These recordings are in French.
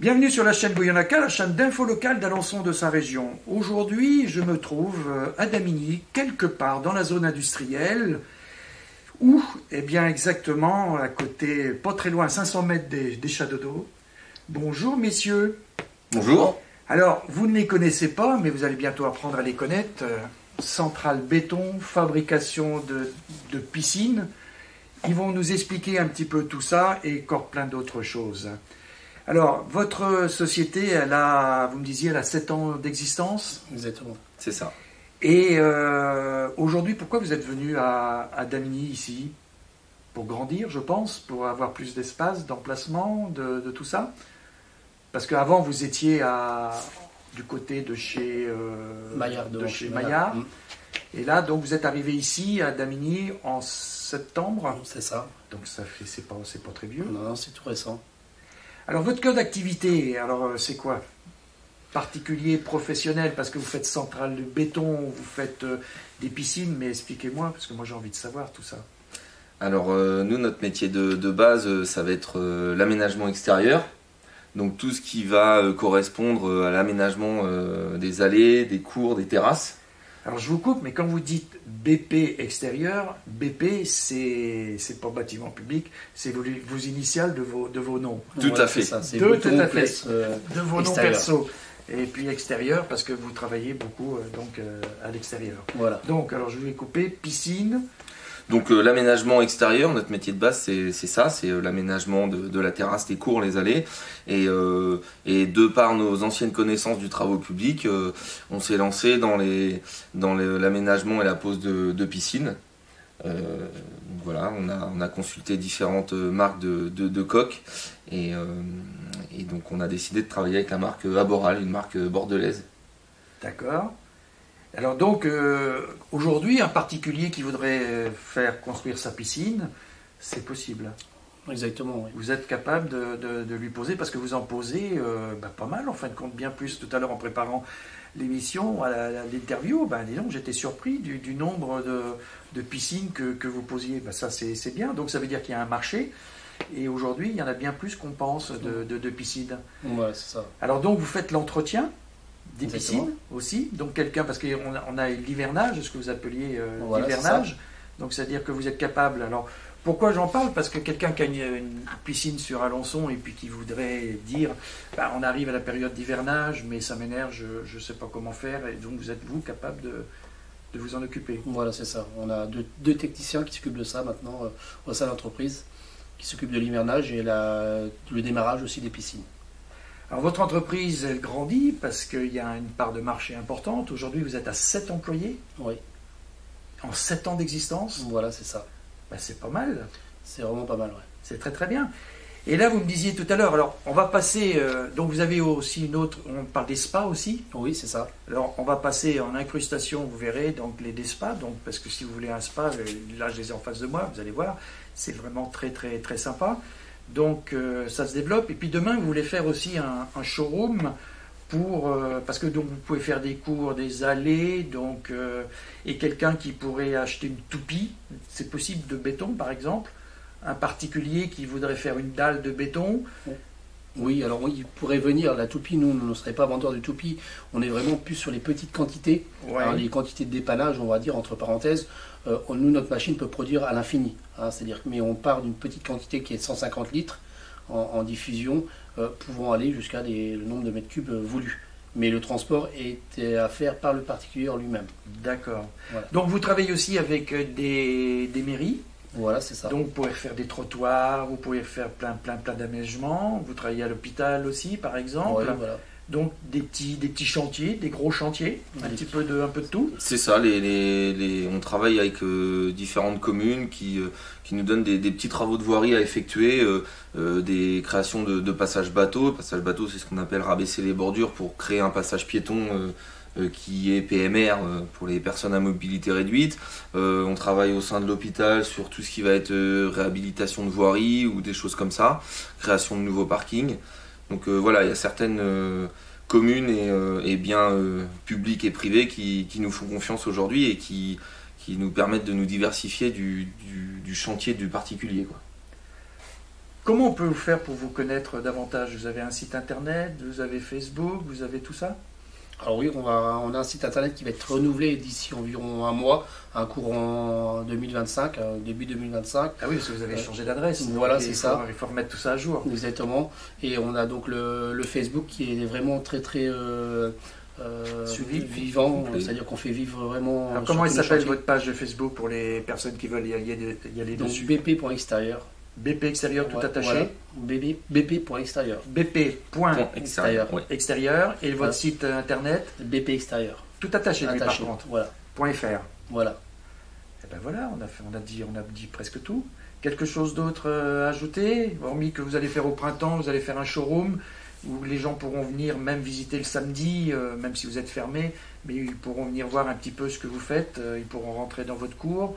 Bienvenue sur la chaîne Boyonaka, la chaîne d'info locale d'Alençon de sa région. Aujourd'hui, je me trouve à Damigny, quelque part dans la zone industrielle, où, eh bien exactement, à côté, pas très loin, 500 mètres des Châteaux d'Eau. Bonjour messieurs. Bonjour. Alors, vous ne les connaissez pas, mais vous allez bientôt apprendre à les connaître. Centrale béton, fabrication de piscines. Ils vont nous expliquer un petit peu tout ça et encore plein d'autres choses. Alors, votre société, elle a, vous me disiez, elle a 7 ans d'existence. Exactement, c'est ça. Et aujourd'hui, pourquoi vous êtes venu à Damigny ici? Pour grandir, je pense, pour avoir plus d'espace, d'emplacement, de tout ça. Parce qu'avant, vous étiez du côté de chez Maillard. Maillard. Et là, donc, vous êtes arrivé ici à Damigny en septembre. C'est ça. Donc, c'est pas très vieux. Non, c'est tout récent. Alors, votre cœur d'activité, alors c'est quoi? Particulier, professionnel, parce que vous faites centrale de béton, vous faites des piscines, mais expliquez-moi, parce que moi j'ai envie de savoir tout ça. Alors, nous, notre métier de base, ça va être l'aménagement extérieur. Donc, tout ce qui va correspondre à l'aménagement des allées, des cours, des terrasses. Alors, je vous coupe, mais quand vous dites BP extérieur, BP, c'est pas bâtiment public, c'est vos initiales de vos noms. Tout voilà, à fait. Ça, tout à fait. De vos noms extérieur. perso. Et puis extérieur, parce que vous travaillez beaucoup à l'extérieur. Voilà. Donc, alors je vais couper, piscine. Donc, l'aménagement extérieur, notre métier de base, c'est ça, c'est l'aménagement de la terrasse, des cours, les allées. Et de par nos anciennes connaissances du travaux public, on s'est lancé dans l'aménagement et la pose de piscines. Voilà, on a consulté différentes marques de coques et donc on a décidé de travailler avec la marque Aboral, une marque bordelaise. D'accord. Alors donc, aujourd'hui, un particulier qui voudrait faire construire sa piscine, c'est possible. Exactement, oui. Vous êtes capable de lui poser, parce que vous en posez pas mal, en fin de compte, bien plus. Tout à l'heure, en préparant l'émission, à l'interview, dis donc, j'étais surpris du nombre de piscines que vous posiez. Ça, c'est bien. Donc, ça veut dire qu'il y a un marché. Et aujourd'hui, il y en a bien plus qu'on pense de piscines. Voilà, c'est ça. Alors donc, vous faites l'entretien des Exactement. piscines aussi. Donc, quelqu'un, parce qu'on a l'hivernage, ce que vous appeliez Voilà, l'hivernage. Donc, c'est-à-dire que vous êtes capable. Alors, pourquoi j'en parle? Parce que quelqu'un qui a une piscine sur Alençon et puis qui voudrait dire on arrive à la période d'hivernage, mais ça m'énerve, je ne sais pas comment faire. Et donc, vous êtes, vous, capable de vous en occuper? Voilà, c'est ça. On a deux techniciens qui s'occupent de ça maintenant au sein de l'entreprise, qui s'occupent de l'hivernage et le démarrage aussi des piscines. Alors, votre entreprise, elle grandit parce qu'il y a une part de marché importante. Aujourd'hui, vous êtes à 7 employés Oui, en 7 ans d'existence. voilà, c'est ça. C'est pas mal. C'est vraiment pas mal, ouais. C'est très très bien. Et là, vous me disiez tout à l'heure, alors on va passer, donc vous avez aussi une autre, on parle des spas aussi. Oui, c'est ça. Alors on va passer en incrustation, vous verrez, donc des spas, donc, parce que si vous voulez un spa, là je les ai en face de moi, vous allez voir, c'est vraiment très très très sympa. Donc ça se développe, et puis demain vous voulez faire aussi un showroom parce que donc vous pouvez faire des cours, des allées, donc, et quelqu'un qui pourrait acheter une toupie, c'est possible, de béton par exemple, un particulier qui voudrait faire une dalle de béton. Oui, alors oui, il pourrait venir, la toupie, nous ne serait pas vendeur de toupie, on est vraiment plus sur les petites quantités, Ouais. Alors, les quantités de dépannage, on va dire, entre parenthèses, nous, notre machine peut produire à l'infini, c'est-à-dire, mais on part d'une petite quantité qui est de 150 litres en diffusion, pouvant aller jusqu'à le nombre de mètres cubes voulu. Mais le transport est à faire par le particulier en lui-même. D'accord. Voilà. Donc vous travaillez aussi avec des mairies. Voilà, c'est ça. Donc vous pouvez faire des trottoirs, vous pouvez faire plein d'aménagements. Vous travaillez à l'hôpital aussi, par exemple. Ouais, voilà. Donc des petits chantiers, des gros chantiers, un peu de tout. C'est ça, on travaille avec différentes communes qui nous donnent des petits travaux de voirie à effectuer, des créations de passages bateaux. Passage bateau, c'est ce qu'on appelle rabaisser les bordures pour créer un passage piéton qui est PMR pour les personnes à mobilité réduite. On travaille au sein de l'hôpital sur tout ce qui va être réhabilitation de voirie ou des choses comme ça, création de nouveaux parkings. Donc voilà, il y a certaines communes et biens publics et privés qui nous font confiance aujourd'hui et qui nous permettent de nous diversifier du chantier du particulier, quoi. Comment on peut vous faire pour vous connaître davantage? Vous avez un site internet, vous avez Facebook, vous avez tout ça? Alors oui, on a un site internet qui va être renouvelé d'ici environ un mois, un courant 2025, début 2025. Ah oui, parce que vous avez changé d'adresse. Voilà, c'est ça. Il faut remettre tout ça à jour. Exactement. Et on a donc le Facebook qui est vraiment très très vivant, c'est-à-dire qu'on fait vivre vraiment. Alors comment il s'appelle votre page de Facebook pour les personnes qui veulent y aller donc, dessus? bp.extérieur. BP extérieur tout attaché. Voilà. bp.extérieur. bp.extérieur. Extérieur. Et votre site internet? BP extérieur. Tout attaché, lui, par contre. Voilà. .fr. Voilà. Et ben voilà, on a dit presque tout. Quelque chose d'autre à ajouter? Hormis que vous allez faire au printemps, vous allez faire un showroom où les gens pourront venir même visiter le samedi, même si vous êtes fermé, mais ils pourront venir voir un petit peu ce que vous faites, ils pourront rentrer dans votre cours.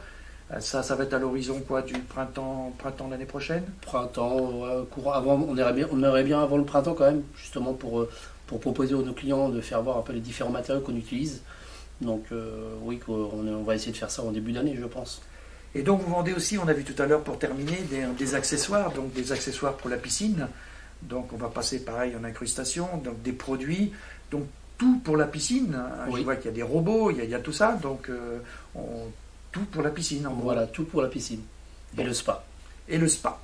Ça va être à l'horizon quoi, du printemps l'année prochaine? Printemps, courant avant, on aimerait bien avant le printemps quand même, justement pour proposer à nos clients de faire voir un peu les différents matériaux qu'on utilise. Donc oui, on va essayer de faire ça en début d'année, je pense. Et donc vous vendez aussi, on a vu tout à l'heure pour terminer, des accessoires, donc des accessoires pour la piscine. Donc on va passer pareil en incrustation, donc des produits, donc tout pour la piscine. Oui. Je vois qu'il y a des robots, il y a tout ça, donc tout pour la piscine en gros. Voilà, tout pour la piscine. Bon. Et le spa. Et le spa.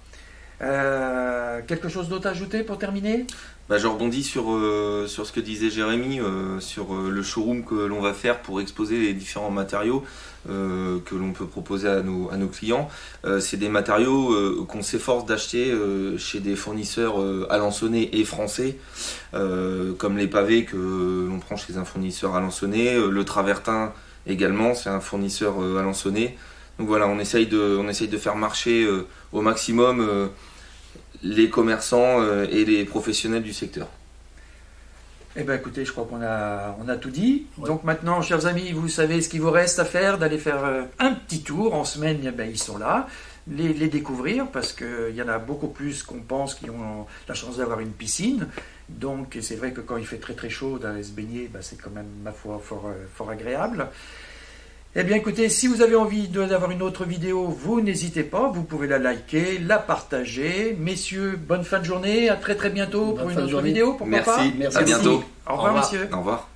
Quelque chose d'autre à ajouter pour terminer? Je rebondis sur ce que disait Jérémy, sur le showroom que l'on va faire pour exposer les différents matériaux que l'on peut proposer à nos clients. C'est des matériaux qu'on s'efforce d'acheter chez des fournisseurs alençonnais et français, comme les pavés que l'on prend chez un fournisseur alençonnais, le travertin également, c'est un fournisseur alençonnais. Donc voilà, on essaye de faire marcher au maximum les commerçants et les professionnels du secteur. Eh bien écoutez, je crois qu'on a tout dit. Ouais. Donc maintenant, chers amis, vous savez ce qu'il vous reste à faire, d'aller faire un petit tour. En semaine, ils sont là. Les découvrir, parce qu'il y en a beaucoup plus qu'on pense qui ont la chance d'avoir une piscine. Donc c'est vrai que quand il fait très très chaud, d'aller se baigner, c'est quand même, ma foi, fort agréable. Eh bien écoutez, si vous avez envie d'avoir une autre vidéo, vous n'hésitez pas, vous pouvez la liker, la partager. Messieurs, bonne fin de journée, à très très bientôt pour une autre vidéo. Merci, pas. À bientôt. Au revoir, messieurs. Au revoir.